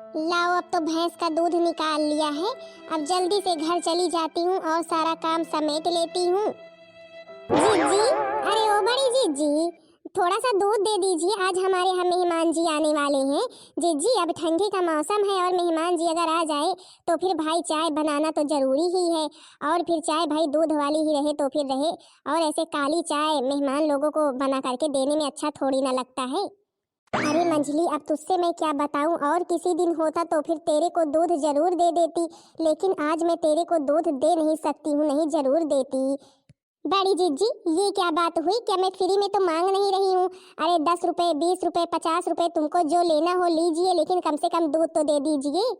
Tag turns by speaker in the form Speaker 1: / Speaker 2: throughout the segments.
Speaker 1: लाओ, अब तो भैंस का दूध निकाल लिया है। अब जल्दी से घर चली जाती हूँ और सारा काम समेट लेती हूँ। जीजी, अरे ओ बड़ी जीजी, थोड़ा सा दूध दे दीजिए, आज हमारे यहाँ मेहमान जी आने वाले हैं। जीजी, अब ठंडी का मौसम है और मेहमान जी अगर आ जाए तो फिर भाई चाय बनाना तो जरूरी ही है। और फिर चाय भाई दूध वाली ही रहे तो फिर रहे, और ऐसे काली चाय मेहमान लोगों को बना करके देने में अच्छा थोड़ी ना लगता है। अरे मंजली, अब तुझसे मैं क्या बताऊं, और किसी दिन होता तो फिर तेरे को दूध जरूर दे देती, लेकिन आज मैं तेरे को दूध दे नहीं सकती हूँ, नहीं जरूर देती। बड़ी जीजी, ये क्या बात हुई? क्या मैं फ्री में तो मांग नहीं रही हूँ। अरे 10 रुपए, 20 रुपए, 50 रुपए, तुमको जो लेना हो लीजिए, लेकिन कम से कम दूध तो दे दीजिए।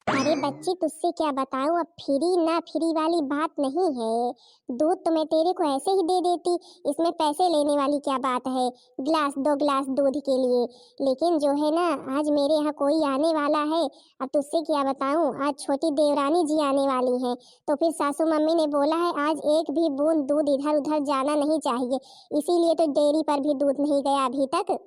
Speaker 1: अरे बच्ची, तुझसे क्या बताऊं, अब फ्री ना फ्री वाली बात नहीं है। दूध तो मैं तेरे को ऐसे ही दे देती, इसमें पैसे लेने वाली क्या बात है। गिलास 2 गिलास दूध के लिए, लेकिन जो है ना, आज मेरे यहाँ कोई आने वाला है। अब तुझसे क्या बताऊं, आज छोटी देवरानी जी आने वाली हैं, तो फिर सासू मम्मी ने बोला है आज एक भी बूंद दूध इधर उधर जाना नहीं चाहिए, इसीलिए तो डेयरी पर भी दूध नहीं गया अभी तक।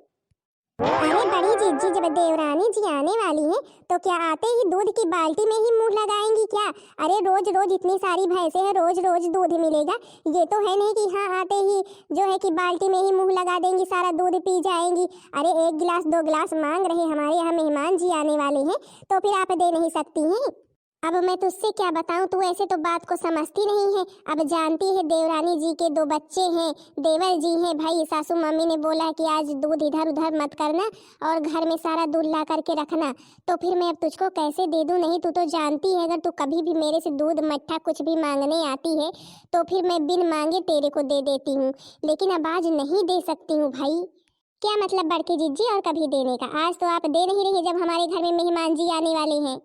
Speaker 1: अरे बड़ी जीजी, जब देवरानी जी आने वाली हैं तो क्या आते ही दूध की बाल्टी में ही मुंह लगाएंगी क्या? अरे रोज रोज इतनी सारी भैंसें हैं, रोज रोज दूध मिलेगा? ये तो है नहीं कि हाँ आते ही जो है कि बाल्टी में ही मुंह लगा देंगी, सारा दूध पी जाएंगी। अरे 1 गिलास 2 गिलास मांग रहे, हमारे यहाँ मेहमान जी आने वाले हैं, तो फिर आप दे नहीं सकती हैं? अब मैं तुझसे क्या बताऊं, तू ऐसे तो बात को समझती नहीं है। अब जानती है देवरानी जी के 2 बच्चे हैं, देवर जी हैं, भाई सासू मम्मी ने बोला कि आज दूध इधर उधर मत करना और घर में सारा दूध ला करके रखना। तो फिर मैं अब तुझको कैसे दे दूं? नहीं, तू तो जानती है, अगर तू कभी भी मेरे से दूध मट्ठा कुछ भी मांगने आती है तो फिर मैं बिन मांगे तेरे को दे देती हूँ, लेकिन अब आज नहीं दे सकती हूँ भाई। क्या मतलब बड़की जीजी और कभी देने का? आज तो आप दे नहीं रही जब हमारे घर में मेहमान जी आने वाले हैं।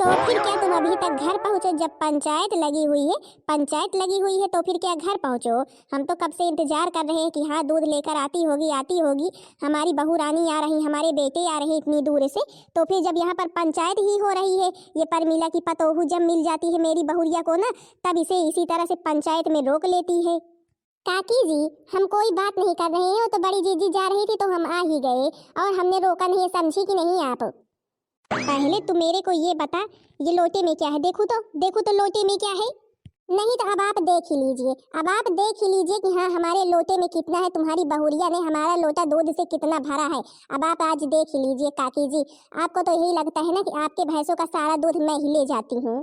Speaker 1: तो फिर क्या तुम अभी तक घर पहुंचो? जब पंचायत लगी हुई है, पंचायत लगी हुई है, तो फिर क्या घर पहुंचो? हम तो कब से इंतजार कर रहे हैं कि हाँ दूध लेकर आती होगी, आती होगी, हमारी बहू रानी आ रही, हमारे बेटे आ रहे इतनी दूर से। तो फिर जब यहाँ पर पंचायत ही हो रही है, ये परमिला की पतोहू जब मिल जाती है मेरी बहुरिया को ना, तब इसे इसी तरह से पंचायत में रोक लेती है। काकी जी, हम कोई बात नहीं कर रहे हैं, वो तो बड़ी जीजी जा रही थी तो हम आ ही गए, और हमने रोका नहीं, समझी कि नहीं आप? पहले तू मेरे को ये बता, ये लोटे में क्या है? देखो तो लोटे में क्या है? नहीं तो अब आप देख ही लीजिए, अब आप देख ही लीजिए कि हाँ हमारे लोटे में कितना है, तुम्हारी बहुरिया ने हमारा लोटा दूध से कितना भरा है। अब आप आज देख ही लीजिए काकी जी। आपको तो यही लगता है ना कि आपके भैंसों का सारा दूध मैं ही ले जाती हूँ।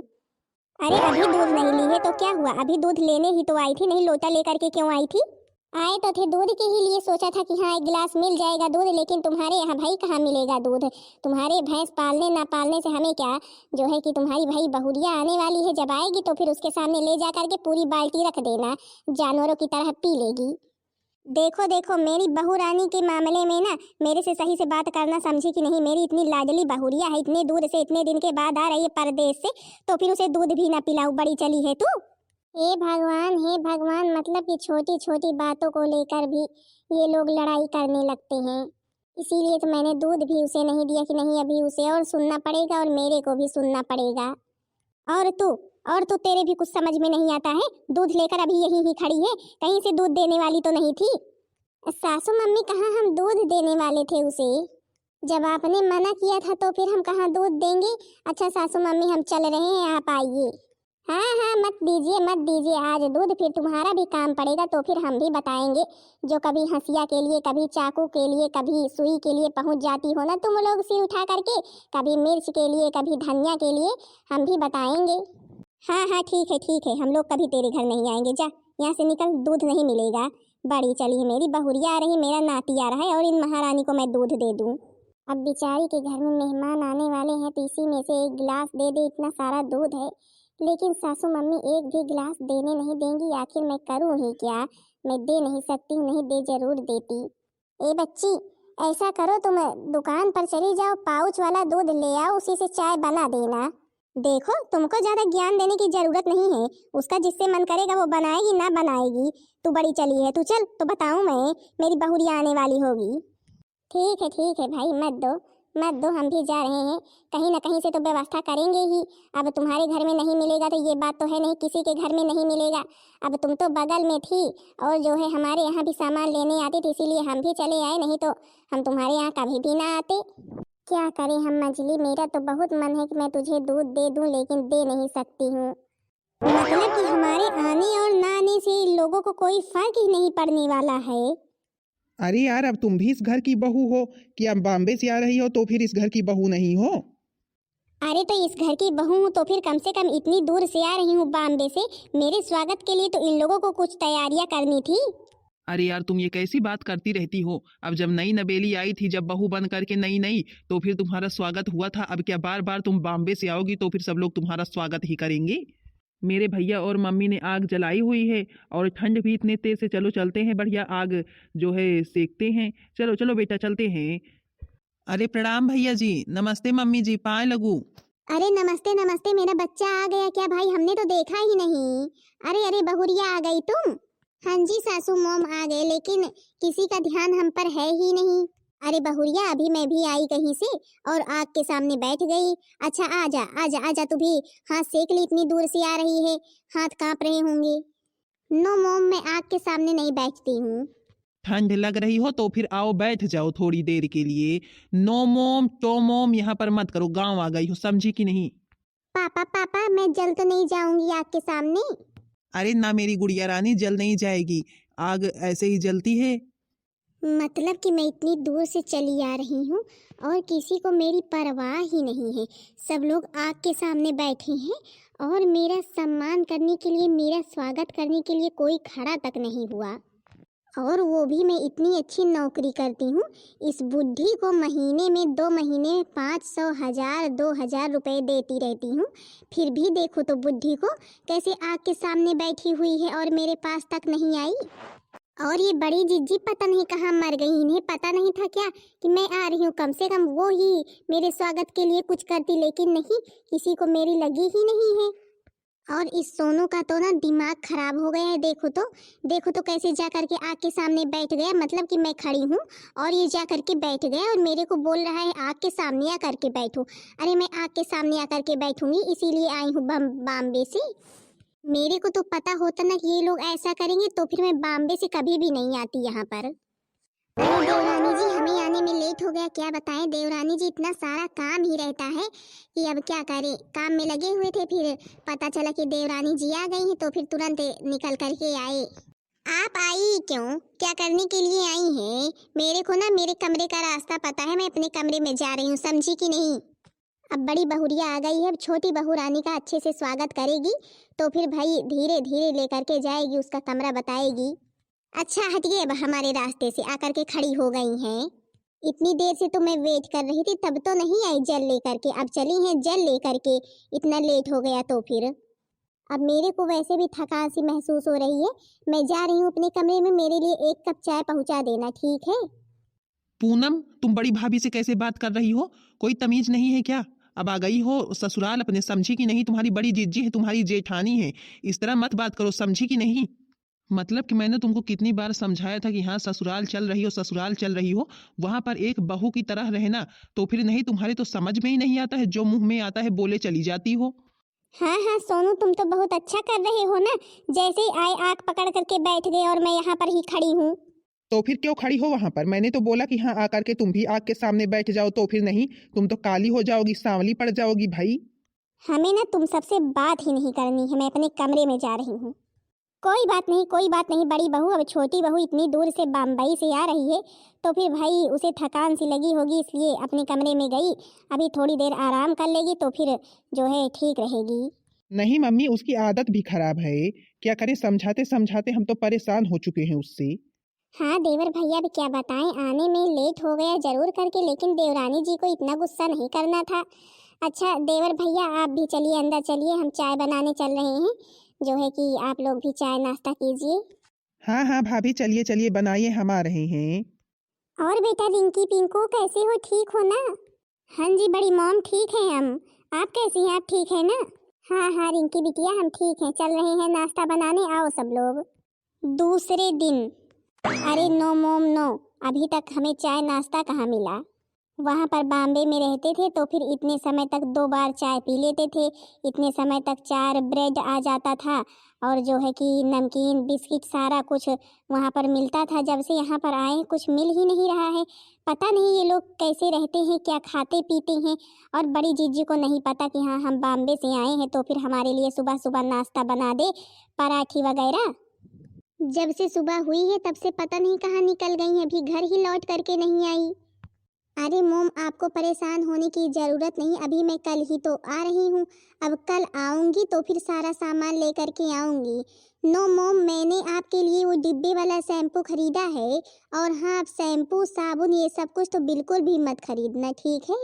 Speaker 1: अरे अभी दूध नहीं ली है तो क्या हुआ, अभी दूध लेने ही तो आई थी, नहीं लोटा लेकर के क्यों आई थी? आए तो थे दूध के ही लिए, सोचा था कि हाँ 1 गिलास मिल जाएगा दूध, लेकिन तुम्हारे यहाँ भाई कहाँ मिलेगा दूध? तुम्हारे भैंस पालने ना पालने से हमें क्या, जो है कि तुम्हारी भाई बहुरिया आने वाली है, जब आएगी तो फिर उसके सामने ले जा करके पूरी बाल्टी रख देना, जानवरों की तरह पी लेगी। देखो देखो, मेरी बहू रानी के मामले में ना मेरे से सही से बात करना, समझी कि नहीं? मेरी इतनी लाडली बहुरिया है, इतने दूर से इतने दिन के बाद आ रही है परदेश से, तो फिर उसे दूध भी ना पिलाऊं? बड़ी चली है तू। हे भगवान, मतलब कि छोटी छोटी बातों को लेकर भी ये लोग लड़ाई करने लगते हैं। इसीलिए तो मैंने दूध भी उसे नहीं दिया कि नहीं अभी उसे और सुनना पड़ेगा और मेरे को भी सुनना पड़ेगा। और तू, तेरे भी कुछ समझ में नहीं आता है? दूध लेकर अभी यहीं ही खड़ी है, कहीं से दूध देने वाली तो नहीं थी? सासू मम्मी, कहाँ हम दूध देने वाले थे उसे? जब आपने मना किया था तो फिर हम कहाँ दूध देंगे। अच्छा सासू मम्मी, हम चल रहे हैं, आप आइए। हाँ हाँ, मत दीजिए मत दीजिए आज दूध, फिर तुम्हारा भी काम पड़ेगा तो फिर हम भी बताएंगे। जो कभी हंसिया के लिए, कभी चाकू के लिए, कभी सुई के लिए पहुंच जाती हो ना तुम लोग सिर उठा करके, कभी मिर्च के लिए, कभी धनिया के लिए, हम भी बताएंगे। हाँ हाँ ठीक है, हम लोग कभी तेरे घर नहीं आएंगे, जा यहाँ से निकल, दूध नहीं मिलेगा। बड़ी चली है, मेरी बहुरिया आ रही, मेरा नाती आ रहा है और इन महारानी को मैं दूध दे दूँ? अब बेचारी के घर में मेहमान आने वाले हैं तो इसी में से 1 गिलास दे दे, इतना सारा दूध है। लेकिन सासू मम्मी एक भी गिलास देने नहीं देंगी, आखिर मैं करूँ ही क्या? मैं दे नहीं सकती, नहीं दे जरूर देती। ए बच्ची, ऐसा करो, तुम दुकान पर चली जाओ, पाउच वाला दूध ले आओ, उसी से चाय बना देना। देखो, तुमको ज्यादा ज्ञान देने की जरूरत नहीं है, उसका जिससे मन करेगा वो बनाएगी ना बनाएगी। तू बड़ी चली है, तू चल तो बताऊं मैं, मेरी बहुरिया आने वाली होगी। ठीक है भाई, मत दो, हम भी जा रहे हैं, कहीं ना कहीं से तो व्यवस्था करेंगे ही। अब तुम्हारे घर में नहीं मिलेगा तो ये बात तो है नहीं किसी के घर में नहीं मिलेगा। अब तुम तो बगल में थी और जो है हमारे यहाँ भी सामान लेने आती थी, इसीलिए हम भी चले आए, नहीं तो हम तुम्हारे यहाँ कभी भी ना आते। क्या करें हम मछली, मेरा तो बहुत मन है कि मैं तुझे दूध दे दूं लेकिन दे नहीं सकती हूँ। मतलब कि हमारे आने और ना आने से इन लोगों को कोई फर्क ही नहीं पड़ने वाला है।
Speaker 2: अरे यार, अब तुम भी इस घर की बहू हो कि अब बॉम्बे से आ रही हो तो फिर इस घर की बहू नहीं हो?
Speaker 1: अरे तो इस घर की बहू हूँ तो फिर कम से कम इतनी दूर से आ रही हूँ बॉम्बे से, मेरे स्वागत के लिए तो इन लोगों को कुछ तैयारियां करनी थी।
Speaker 2: अरे यार, तुम ये कैसी बात करती रहती हो? अब जब नई नवेली आई थी, जब बहू बन करके नई नई, तो फिर तुम्हारा स्वागत हुआ था। अब क्या बार बार तुम बॉम्बे से आओगी तो फिर सब लोग तुम्हारा स्वागत ही करेंगे? मेरे भैया और मम्मी ने आग जलाई हुई है और ठंड भी इतने तेज से, चलो चलते हैं, बढ़िया आग जो है सेकते हैं। चलो चलो बेटा, चलते हैं। अरे प्रणाम भैया जी, नमस्ते मम्मी जी, पाए लगू।
Speaker 1: अरे नमस्ते नमस्ते, मेरा बच्चा आ गया क्या भाई? हमने तो देखा ही नहीं। अरे अरे बहुरिया आ गई तुम? हाँ जी सासू मोम आ गए, लेकिन किसी का ध्यान हम पर है ही नहीं। अरे बहुरिया, अभी मैं भी आई कहीं से और आग के सामने बैठ गई। अच्छा आजा आजा आजा, तू भी हाथ सेक ली, इतनी दूर से आ रही है, हाथ कांप रहे होंगे। नो मोम, मैं आग के सामने नहीं बैठती हूँ।
Speaker 2: ठंड लग रही हो तो फिर आओ बैठ जाओ थोड़ी देर के लिए। नो मोम टो मोम यहाँ पर मत करो, गांव आ गई हो, समझी कि नहीं?
Speaker 1: पापा पापा, मैं जल तो नहीं जाऊंगी आग के सामने?
Speaker 2: अरे ना मेरी गुड़िया रानी, जल नहीं जाएगी, आग ऐसे ही जलती है।
Speaker 1: मतलब कि मैं इतनी दूर से चली आ रही हूँ और किसी को मेरी परवाह ही नहीं है। सब लोग आग के सामने बैठे हैं और मेरा सम्मान करने के लिए, मेरा स्वागत करने के लिए कोई खड़ा तक नहीं हुआ। और वो भी मैं इतनी अच्छी नौकरी करती हूँ, इस बुढ़ी को महीने में 2 महीने में 500 1000 2000 रुपए देती रहती हूँ। फिर भी देखो तो बुढ़ी को कैसे आग के सामने बैठी हुई है और मेरे पास तक नहीं आई। और ये बड़ी जिज्जी पता नहीं कहाँ मर गई, इन्हें पता नहीं था क्या कि मैं आ रही हूँ? कम से कम वो ही मेरे स्वागत के लिए कुछ करती, लेकिन नहीं, किसी को मेरी लगी ही नहीं है। और इस सोनू का तो ना दिमाग खराब हो गया है। देखो तो कैसे जा करके आग के सामने बैठ गया। मतलब कि मैं खड़ी हूँ और ये जा करके बैठ गया और मेरे को बोल रहा है आग के सामने आ करके बैठो। अरे मैं आग के सामने आ करके बैठूंगी, इसीलिए आई हूँ बॉम्बे से। मेरे को तो पता होता ना कि ये लोग ऐसा करेंगे तो फिर मैं बॉम्बे से कभी भी नहीं आती यहाँ पर। अरे देवरानी जी, हमें आने में लेट हो गया, क्या बताएं देवरानी जी, इतना सारा काम ही रहता है कि अब क्या करें। काम में लगे हुए थे, फिर पता चला कि देवरानी जी आ गई हैं तो फिर तुरंत निकल करके आए। आप आई क्यों? क्या करने के लिए आई हैं? मेरे को ना मेरे कमरे का रास्ता पता है, मैं अपने कमरे में जा रही हूँ, समझी कि नहीं? अब बड़ी बहुरिया आ गई है, अब छोटी बहू रानी का अच्छे से स्वागत करेगी तो फिर भाई धीरे धीरे लेकर के जाएगी, उसका कमरा बताएगी। अच्छा हटिए, अब हमारे रास्ते से आकर के खड़ी हो गई हैं। इतनी देर से तो मैं वेट कर रही थी, तब तो नहीं आई जल लेकर के, अब चली हैं जल लेकर के। इतना लेट हो गया तो फिर अब मेरे को वैसे भी थकान सी महसूस हो रही है। मैं जा रही हूँ अपने कमरे में, मेरे लिए 1 कप चाय पहुँचा देना, ठीक है?
Speaker 2: पूनम, तुम बड़ी भाभी से कैसे बात कर रही हो? कोई तमीज नहीं है क्या? अब आ गई हो ससुराल अपने, समझी कि नहीं? तुम्हारी बड़ी जीजी है, तुम्हारी जेठानी है, इस तरह मत बात करो, समझी कि नहीं? मतलब कि मैंने तुमको कितनी बार समझाया था कि हाँ ससुराल चल रही हो, ससुराल चल रही हो, वहां पर एक बहू की तरह रहना। तो फिर नहीं, तुम्हारे तो समझ में ही नहीं आता है, जो मुंह में आता है बोले चली जाती हो।
Speaker 1: हाँ हाँ सोनू, तुम तो बहुत अच्छा कर रहे हो ना, जैसे ही आए आग पकड़ करके बैठ गए और मैं यहाँ पर ही खड़ी हूँ।
Speaker 2: तो फिर क्यों खड़ी हो वहां पर? मैंने तो बोला कि हाँ आकर के तुम भी आग के सामने बैठ जाओ, तो फिर नहीं, तुम तो काली हो जाओगी, सांवली पड़ जाओगी भाई।
Speaker 1: हमें ना तुम सबसे बात ही नहीं करनी है, मैं अपने कमरे में जा रही हूँ। कोई बात नहीं कोई बात नहीं बड़ी बहू, अब छोटी बहू इतनी दूर से बम्बई से आ रही है तो फिर भाई उसे थकान सी लगी होगी, इसलिए अपने कमरे में गई। अभी थोड़ी देर आराम कर लेगी तो फिर जो है ठीक रहेगी।
Speaker 2: नहीं मम्मी, उसकी आदत भी खराब है, क्या करें, समझाते समझाते हम तो परेशान हो चुके हैं उससे।
Speaker 1: हाँ देवर भैया, भी क्या बताएं, आने में लेट हो गया जरूर करके, लेकिन देवरानी जी को इतना गुस्सा नहीं करना था। अच्छा देवर भैया, आप भी चलिए अंदर चलिए, हम चाय बनाने चल रहे हैं, जो है कि आप लोग भी चाय नाश्ता कीजिए।
Speaker 2: हाँ हाँ भाभी, चलिए चलिए, बनाइए, हम आ रहे हैं।
Speaker 1: और बेटा रिंकी पिंकू कैसे हो, ठीक हो ना? हाँ जी बड़ी मॉम, ठीक है हम। आप कैसी हैं, आप ठीक है ना? हाँ हाँ रिंकी बिटिया, हम ठीक हैं, चल रहे हैं नाश्ता बनाने, आओ सब लोग। दूसरे दिन। अरे नो मोम नो, अभी तक हमें चाय नाश्ता कहाँ मिला? वहाँ पर बॉम्बे में रहते थे तो फिर इतने समय तक 2 बार चाय पी लेते थे, इतने समय तक 4 ब्रेड आ जाता था और जो है कि नमकीन बिस्किट सारा कुछ वहाँ पर मिलता था। जब से यहाँ पर आए कुछ मिल ही नहीं रहा है। पता नहीं ये लोग कैसे रहते हैं, क्या खाते पीते हैं। और बड़ी जीजी को नहीं पता कि हाँ हम बॉम्बे से आए हैं तो फिर हमारे लिए सुबह सुबह नाश्ता बना दे, पराठी वगैरह। जब से सुबह हुई है तब से पता नहीं कहाँ निकल गई हैं, अभी घर ही लौट करके नहीं आई। अरे मोम, आपको परेशान होने की ज़रूरत नहीं, अभी मैं कल ही तो आ रही हूँ। अब कल आऊँगी तो फिर सारा सामान लेकर के आऊँगी। नो मोम, मैंने आपके लिए वो डिब्बे वाला शैम्पू खरीदा है। और हाँ, आप शैम्पू साबुन ये सब कुछ तो बिल्कुल भी मत खरीदना, ठीक है।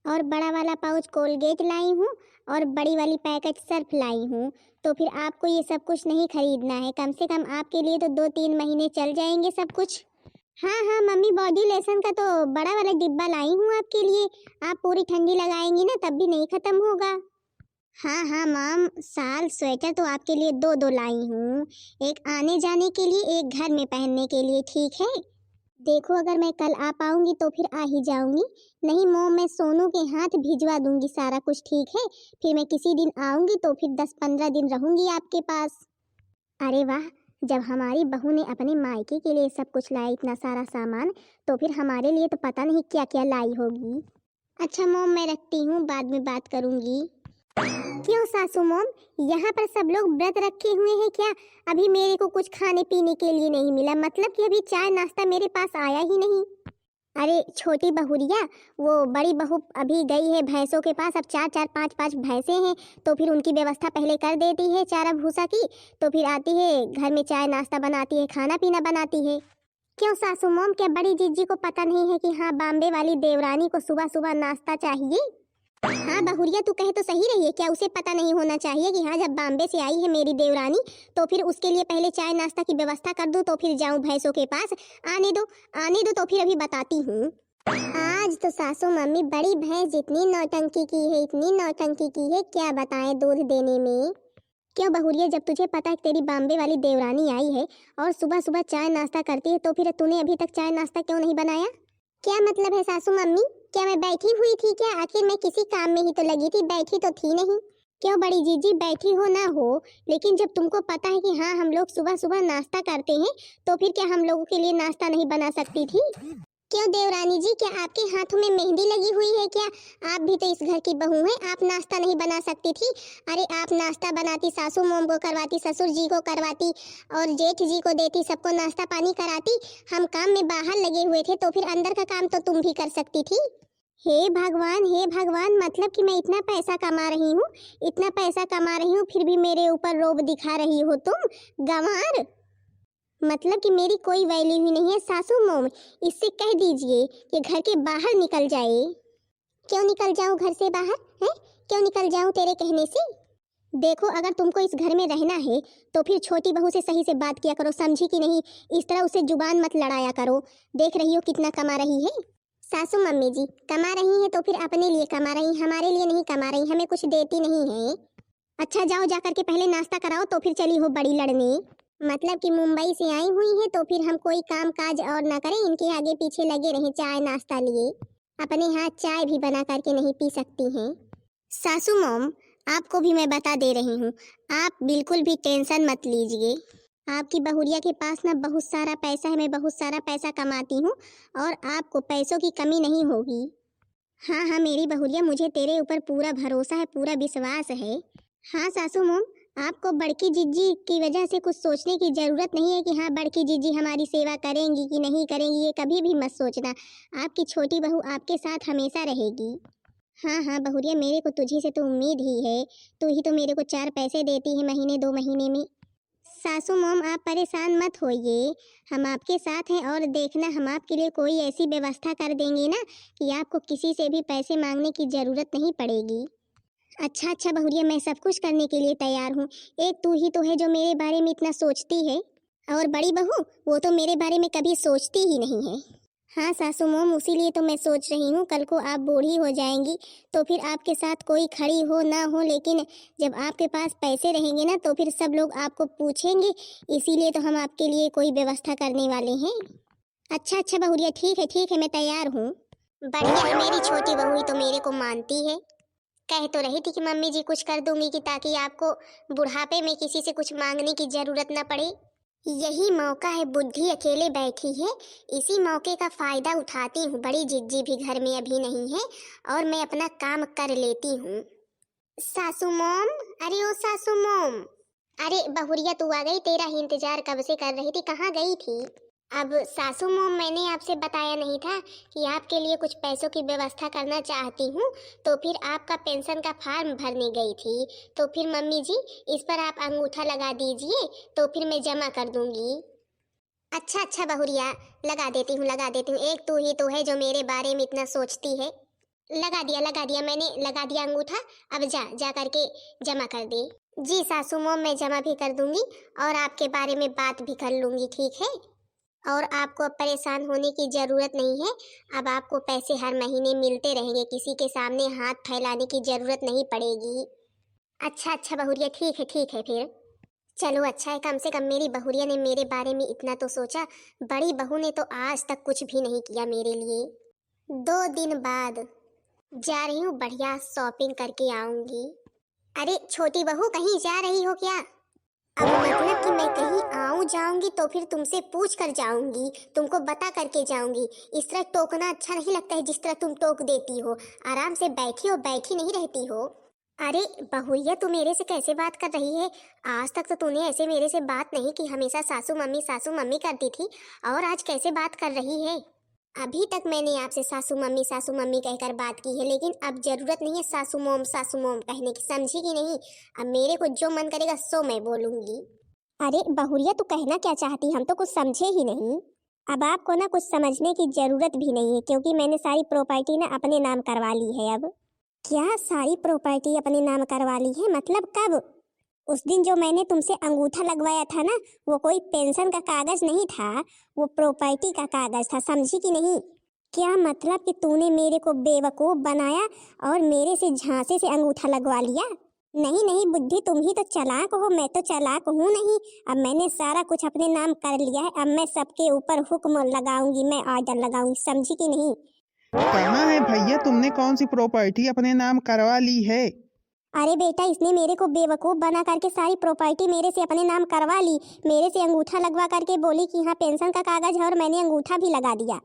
Speaker 1: और बड़ा वाला पाउच कोलगेट लाई हूँ और बड़ी वाली पैकेट सर्फ लाई हूँ। तो फिर आपको ये सब कुछ नहीं खरीदना है, कम से कम आपके लिए तो 2-3 महीने चल जाएंगे सब कुछ। हाँ हाँ मम्मी, बॉडी लोशन का तो बड़ा वाला डिब्बा लाई हूँ आपके लिए। आप पूरी ठंडी लगाएंगी ना तब भी नहीं खत्म होगा। हाँ हाँ माम, साल स्वेटर तो आपके लिए 2-2 लाई हूँ, एक आने जाने के लिए, एक घर में पहनने के लिए, ठीक है। देखो अगर मैं कल आ पाऊंगी तो फिर आ ही जाऊंगी, नहीं मोम मैं सोनू के हाथ भिजवा दूंगी सारा कुछ, ठीक है। फिर मैं किसी दिन आऊंगी तो फिर 10-15 दिन रहूंगी आपके पास। अरे वाह, जब हमारी बहू ने अपने मायके के लिए सब कुछ लाया इतना सारा सामान, तो फिर हमारे लिए तो पता नहीं क्या क्या लाई होगी। अच्छा मोम, मैं रखती हूँ, बाद में बात करूँगी। क्यों सासू मोम, यहाँ पर सब लोग व्रत रखे हुए हैं क्या? अभी मेरे को कुछ खाने पीने के लिए नहीं मिला, मतलब कि अभी चाय नाश्ता मेरे पास आया ही नहीं। अरे छोटी बहुरिया, वो बड़ी बहू अभी गई है भैंसों के पास, अब 4-4 5-5 भैंसे हैं तो फिर उनकी व्यवस्था पहले कर देती है चारा भूसा की, तो फिर आती है घर में चाय नाश्ता बनाती है, खाना पीना बनाती है। क्यों सासू मोम, क्या बड़ी जीजी को पता नहीं है कि हाँ बॉम्बे वाली देवरानी को सुबह सुबह नाश्ता चाहिए? हाँ बहुरिया, तू कहे तो सही रही है, क्या उसे पता नहीं होना चाहिए कि हाँ जब बॉम्बे से आई है मेरी देवरानी तो फिर उसके लिए पहले चाय नाश्ता की व्यवस्था कर दूं तो फिर जाऊं भैंसों के पास। आने दो आने दो, तो फिर अभी बताती हूँ। आज तो सासू मम्मी बड़ी भैंस जितनी नौटंकी की है, इतनी नौटंकी की है, क्या बताएं दूध देने में। क्यों बहुरिया, जब तुझे पता है कि तेरी बॉम्बे वाली देवरानी आई है और सुबह सुबह चाय नाश्ता करती है तो फिर तूने अभी तक चाय नाश्ता क्यों नहीं बनाया? क्या मतलब है सासू मम्मी, क्या मैं बैठी हुई थी क्या? आखिर मैं किसी काम में ही तो लगी थी, बैठी तो थी नहीं। क्यों बड़ी जीजी, बैठी हो ना हो, लेकिन जब तुमको पता है कि हाँ हम लोग सुबह सुबह नाश्ता करते हैं तो फिर क्या हम लोगों के लिए नाश्ता नहीं बना सकती थी? क्यों देवरानी जी, क्या आपके हाथों में मेहंदी लगी हुई है क्या? आप भी तो इस घर की बहू हैं, आप नाश्ता नहीं बना सकती थी? अरे आप नाश्ता बनाती, सासू मोम को करवाती, ससुर जी को करवाती और जेठ जी को देती, सबको नाश्ता पानी कराती। हम काम में बाहर लगे हुए थे तो फिर अंदर का काम तो तुम भी कर सकती थी। हे भगवान, हे भगवान, मतलब कि मैं इतना पैसा कमा रही हूँ, इतना पैसा कमा रही हूँ, फिर भी मेरे ऊपर रोब दिखा रही हो तुम, गंवार। मतलब कि मेरी कोई वैल्यू ही नहीं है सासू मोम, इससे कह दीजिए कि घर के बाहर निकल जाए। क्यों निकल जाऊं घर से बाहर है? क्यों निकल जाऊं तेरे कहने से? देखो अगर तुमको इस घर में रहना है तो फिर छोटी बहू से सही से बात किया करो, समझी कि नहीं? इस तरह उसे जुबान मत लड़ाया करो। देख रही हो कितना कमा रही है। सासू मम्मी जी, कमा रही है तो फिर अपने लिए कमा रही, हमारे लिए नहीं कमा रही, हमें कुछ देती नहीं है। अच्छा जाओ, जाकर के पहले नाश्ता कराओ तो फिर चली हो बड़ी लड़ने। मतलब कि मुंबई से आई हुई है तो फिर हम कोई काम काज और ना करें, इनके आगे पीछे लगे रहें चाय नाश्ता लिए, अपने हाथ चाय भी बना करके नहीं पी सकती हैं। सासू मॉम, आपको भी मैं बता दे रही हूँ, आप बिल्कुल भी टेंशन मत लीजिए। आपकी बहुरिया के पास ना बहुत सारा पैसा है, मैं बहुत सारा पैसा कमाती हूँ और आपको पैसों की कमी नहीं होगी। हाँ हाँ मेरी बहुरिया, मुझे तेरे ऊपर पूरा भरोसा है, पूरा विश्वास है। हाँ सासू मोम, आपको बड़की जीजी की वजह से कुछ सोचने की ज़रूरत नहीं है कि हाँ बड़की जीजी हमारी सेवा करेंगी कि नहीं करेंगी, ये कभी भी मत सोचना। आपकी छोटी बहू आपके साथ हमेशा रहेगी। हाँ हाँ बहुरिया, मेरे को तुझी से तो उम्मीद ही है, तू ही तो मेरे को 4 पैसे देती है महीने 2 महीने में। सासू मोम आप परेशान मत होइए, हम आपके साथ हैं और देखना हम आपके लिए कोई ऐसी व्यवस्था कर देंगे ना कि आपको किसी से भी पैसे मांगने की ज़रूरत नहीं पड़ेगी। अच्छा अच्छा बहुरिया, मैं सब कुछ करने के लिए तैयार हूँ, एक तू ही तो है जो मेरे बारे में इतना सोचती है, और बड़ी बहू वो तो मेरे बारे में कभी सोचती ही नहीं है। हाँ सासू मोम, उसीलिए तो मैं सोच रही हूँ कल को आप बूढ़ी हो जाएंगी तो फिर आपके साथ कोई खड़ी हो ना हो, लेकिन जब आपके पास पैसे रहेंगे ना तो फिर सब लोग आपको पूछेंगे, इसीलिए तो हम आपके लिए कोई व्यवस्था करने वाले हैं। अच्छा अच्छा बहुरिया, ठीक है मैं तैयार हूँ। बढ़िया है, मेरी छोटी बहू ही तो मेरे को मानती है। कह तो रही थी कि मम्मी जी कुछ कर दूंगी कि ताकि आपको बुढ़ापे में किसी से कुछ मांगने की जरूरत न पड़े। यही मौका है, बुद्धि अकेले बैठी है, इसी मौके का फायदा उठाती हूँ। बड़ी जिज्जी भी घर में अभी नहीं है और मैं अपना काम कर लेती हूँ। सासू मोम, अरे ओ सासू मोम, अरे बहुरिया तू आ गई, तेरा ही इंतजार कब से कर रही थी, कहाँ गई थी? अब सासू मोम, मैंने आपसे बताया नहीं था कि आपके लिए कुछ पैसों की व्यवस्था करना चाहती हूँ, तो फिर आपका पेंशन का फॉर्म भरने गई थी। तो फिर मम्मी जी इस पर आप अंगूठा लगा दीजिए, तो फिर मैं जमा कर दूंगी। अच्छा अच्छा बहुरिया, लगा देती हूँ, एक तू ही तो है जो मेरे बारे में इतना सोचती है। लगा दिया, मैंने लगा दिया अंगूठा। अब जा जा करके जमा कर दे। जी सासू मोम, मैं जमा भी कर दूंगी और आपके बारे में बात भी कर लूंगी, ठीक है? और आपको अब परेशान होने की जरूरत नहीं है। अब आपको पैसे हर महीने मिलते रहेंगे, किसी के सामने हाथ फैलाने की जरूरत नहीं पड़ेगी। अच्छा अच्छा बहुरिया, ठीक है फिर। चलो अच्छा है, कम से कम मेरी बहुरिया ने मेरे बारे में इतना तो सोचा। बड़ी बहू ने तो आज तक कुछ भी नहीं किया मेरे लिए। 2 दिन बाद जा रही हूँ, बढ़िया शॉपिंग करके आऊंगी। अरे छोटी बहू, कहीं जा रही हो क्या? अब मतलब कि मैं कहीं आऊं जाऊंगी तो फिर तुमसे पूछ कर जाऊंगी, तुमको बता करके जाऊंगी। इस तरह टोकना अच्छा नहीं लगता है, जिस तरह तुम टोक देती हो। आराम से बैठी हो, बैठी नहीं रहती हो। अरे बहुरिया, तू मेरे से कैसे बात कर रही है? आज तक तो तूने ऐसे मेरे से बात नहीं की, हमेशा सासू मम्मी करती थी, और आज कैसे बात कर रही है? अभी तक मैंने आपसे सासू मम्मी कहकर बात की है, लेकिन अब जरूरत नहीं है सासू मोम कहने की, समझी कि नहीं? अब मेरे को जो मन करेगा सो मैं बोलूंगी। अरे बहुरिया, तू कहना क्या चाहती, हम तो कुछ समझे ही नहीं। अब आपको ना कुछ समझने की जरूरत भी नहीं है, क्योंकि मैंने सारी प्रॉपर्टी ना अपने नाम करवा ली है अब। क्या सारी प्रॉपर्टी अपने नाम करवा ली है? मतलब कब? उस दिन जो मैंने तुमसे अंगूठा लगवाया था ना, वो कोई पेंशन का कागज नहीं था, वो प्रॉपर्टी का कागज था, समझी कि नहीं? क्या मतलब कि तूने मेरे को बेवकूफ बनाया और मेरे से झांसे से अंगूठा लगवा लिया? नहीं नहीं बुद्धि, तुम ही तो चालाक हो, मैं तो चालाक हूँ नहीं। अब मैंने सारा कुछ अपने नाम कर लिया है, अब मैं सबके ऊपर हुक्म लगाऊंगी, मैं ऑर्डर लगाऊंगी, समझी कि नहीं?
Speaker 2: कहाँ है भैया, तुमने कौन सी प्रॉपर्टी अपने नाम करवा ली है?
Speaker 1: अरे बेटा, इसने मेरे को बेवकूफ बना करके सारी प्रॉपर्टी मेरे से अपने नाम करवा ली। मेरे से अंगूठा लगवा करके बोली कि हाँ पेंशन का कागज है, और मैंने अंगूठा भी लगा दिया।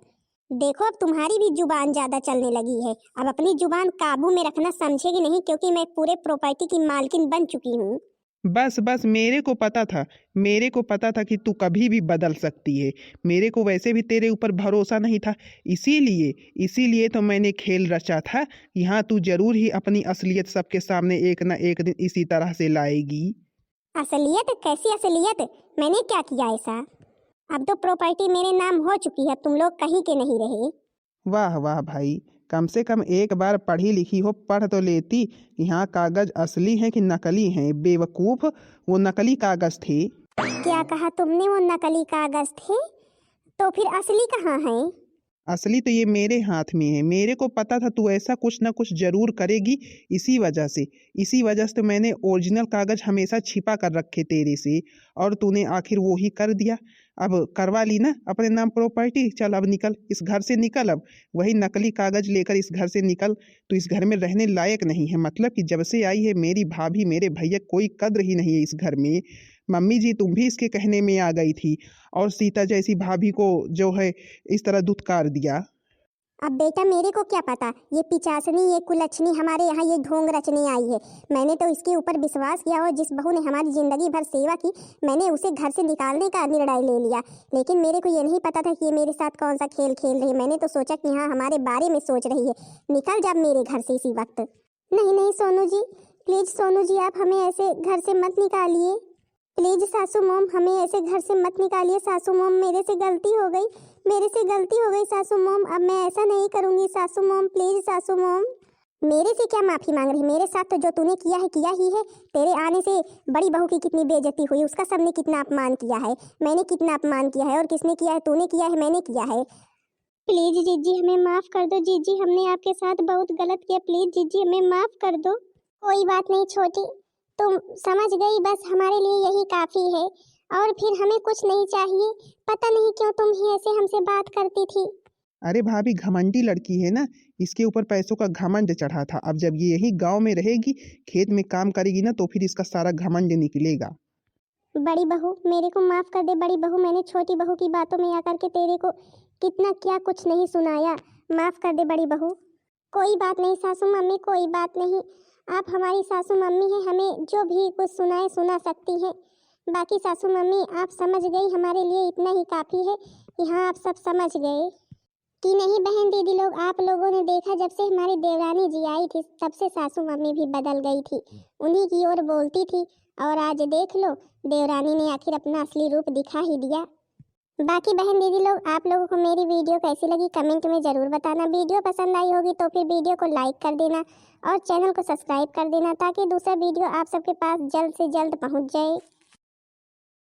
Speaker 1: देखो, अब तुम्हारी भी जुबान ज्यादा चलने लगी है। अब अपनी जुबान काबू में रखना, समझेगी नहीं? क्योंकि मैं पूरे प्रॉपर्टी की मालकिन बन चुकी हूँ।
Speaker 2: बस बस, मेरे को पता था कि तू कभी भी बदल सकती है। मेरे को वैसे भी तेरे ऊपर भरोसा नहीं था, इसीलिए तो मैंने खेल रचा था कि हाँ, तू जरूर ही अपनी असलियत सबके सामने एक ना एक दिन इसी तरह से लाएगी।
Speaker 1: असलियत? कैसी असलियत? मैंने क्या किया ऐसा? अब तो प्रॉपर्टी मेरे नाम हो चुकी है, तुम लोग कहीं के नहीं रहे।
Speaker 2: वाह वाह भाई, कम से कम एक बार पढ़ी लिखी हो, पढ़ तो लेती कि हाँ कागज असली हैं कि नकली हैं। बेवकूफ, वो नकली कागज थे।
Speaker 1: क्या कहा तुमने? वो नकली कागज थे? तो फिर असली कहाँ है?
Speaker 2: असली तो ये मेरे हाथ में है। मेरे को पता था तू ऐसा कुछ ना कुछ जरूर करेगी, इसी वजह से तो मैंने ओरिजिनल कागज हमेशा छिपा कर रखे तेरे से, और तूने आखिर वो ही कर दिया। अब करवा ली ना अपने नाम प्रॉपर्टी, चल अब निकल इस घर से, निकल अब। वही नकली कागज लेकर इस घर से निकल। तू इस घर में रहने लायक नहीं है, मतलब कि जब से आई है मेरी भाभी, मेरे भैया, कोई कद्र ही नहीं है इस घर में। मम्मी जी तुम भी इसके कहने में आ गई थी, और सीता जैसी भाभी को जो है इस तरह दुत्कार दिया।
Speaker 1: अब बेटा, मेरे को क्या पता, ये पिचासनी, ये कुलच्छनी हमारे यहाँ ये ढोंग रचने आई है। मैंने तो इसके ऊपर विश्वास किया, और जिस बहू ने हमारी जिंदगी भर सेवा की, मैंने उसे घर से निकालने का निर्णय ले लिया। लेकिन मेरे को ये नहीं पता था कि ये मेरे साथ कौन सा खेल खेल रही है। मैंने तो सोचा कि हाँ, हमारे बारे में सोच रही है। निकल जा मेरे घर से इसी वक्त। नहीं नहीं सोनू जी, प्लीज सोनू जी, आप हमें ऐसे घर से मत निकालिए। प्लीज सासू मोम, हमें ऐसे घर से मत निकालिए। सासू मोम, मेरे से गलती हो गई सासू मोम, अब मैं ऐसा नहीं करूंगी सासू मोम, प्लीज सासू मोम। मेरे से क्या माफी मांग रही? मेरे साथ तो जो तूने किया ही है। तेरे आने से बड़ी बहू की कितनी बेइज्जती हुई, उसका सबने कितना अपमान किया है, मैंने कितना अपमान किया है। और किसने किया है? तूने किया है, मैंने किया है। प्लीज जीजी हमें माफ कर दो। जीजी, हमने आपके साथ बहुत गलत किया, प्लीज जीजी हमें माफ कर दो। कोई बात नहीं छोटी, तुम समझ गई, बस हमारे लिए यही काफी है, और फिर हमें कुछ नहीं चाहिए। पता नहीं क्यों तुम ही ऐसे हमसे बात करती थी।
Speaker 2: अरे भाभी घमंडी लड़की है ना, इसके ऊपर पैसों का घमंड चढ़ा था। अब जब ये यही गांव में रहेगी, खेत में काम करेगी ना, तो फिर इसका सारा घमंड निकलेगा।
Speaker 1: बड़ी बहू मेरे को माफ कर दे बड़ी बहू, मैंने छोटी बहू की बातों में आकर के तेरे को कितना क्या कुछ नहीं सुनाया, माफ कर दे बड़ी बहू। कोई बात नहीं सासू मम्मी, कोई बात नहीं, आप हमारी सासू मम्मी हैं, हमें जो भी कुछ सुनाए सुना सकती हैं। बाकी सासू मम्मी आप समझ गई, हमारे लिए इतना ही काफ़ी है कि हाँ आप सब समझ गए कि नहीं। बहन दीदी लोग, आप लोगों ने देखा जब से हमारी देवरानी जी आई थी तब से सासू मम्मी भी बदल गई थी, उन्हीं की ओर बोलती थी, और आज देख लो देवरानी ने आखिर अपना असली रूप दिखा ही दिया। बाकी बहन दीदी लोग, आप लोगों को मेरी वीडियो कैसी लगी कमेंट में ज़रूर बताना। वीडियो पसंद आई होगी तो फिर वीडियो को लाइक कर देना और चैनल को सब्सक्राइब कर देना, ताकि दूसरा वीडियो आप सबके पास जल्द से जल्द पहुंच जाए।